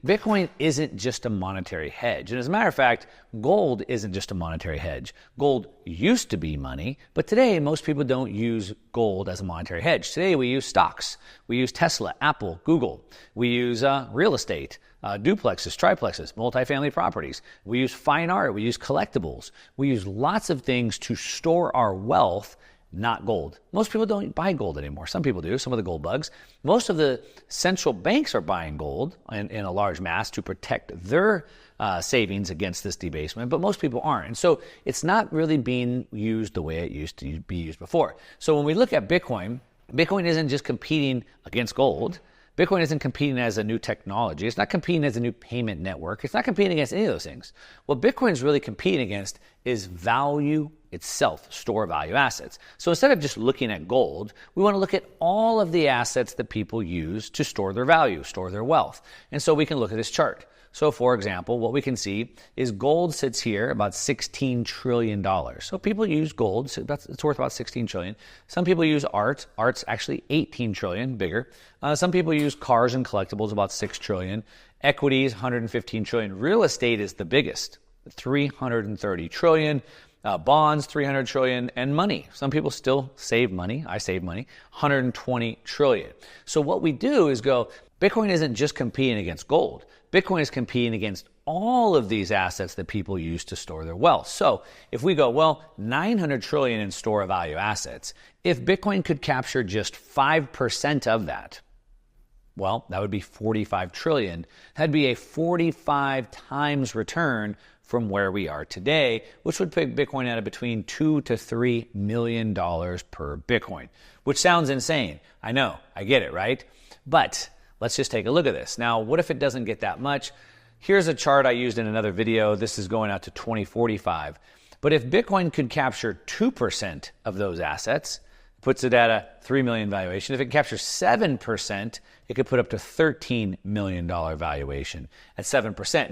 Bitcoin isn't just a monetary hedge. And as a matter of fact, gold isn't just a monetary hedge. Gold used to be money, but today most people don't use gold as a monetary hedge. Today we use stocks. We use Tesla, Apple, Google. We use real estate, duplexes, triplexes, multifamily properties. We use fine art. We use collectibles. We use lots of things to store our wealth, not gold. Most people don't buy gold anymore. Some people do, some of the gold bugs. Most of the central banks are buying gold in a large mass to protect their savings against this debasement, but most people aren't. And so it's not really being used the way it used to be used before. So when we look at Bitcoin, Bitcoin isn't just competing against gold. Bitcoin isn't competing as a new technology. It's not competing as a new payment network. It's not competing against any of those things. What Bitcoin is really competing against is value itself, store value assets. So instead of just looking at gold, we want to look at all of the assets that people use to store their value, store their wealth. And so we can look at this chart. So for example, what we can see is gold sits here about $16 trillion. So people use gold, so it's worth about 16 trillion. Some people use art. Art's actually 18 trillion, bigger. Some people use cars and collectibles, about 6 trillion. Equities, 115 trillion. Real estate is the biggest, 330 trillion. Bonds, 300 trillion, and money. Some people still save money. I save money, 120 trillion. So what we do is go, Bitcoin isn't just competing against gold. Bitcoin is competing against all of these assets that people use to store their wealth. So if we go, well, 900 trillion in store value assets, if Bitcoin could capture just 5% of that, well, that would be 45 trillion. That'd be a 45 times return from where we are today, which would put Bitcoin at between $2 to $3 million per Bitcoin, which sounds insane. I know, I get it, right? But let's just take a look at this. Now, what if it doesn't get that much? Here's a chart I used in another video. This is going out to 2045. But if Bitcoin could capture 2% of those assets, puts it at a $3 million valuation. If it captures 7%, it could put up to $13 million valuation at 7%.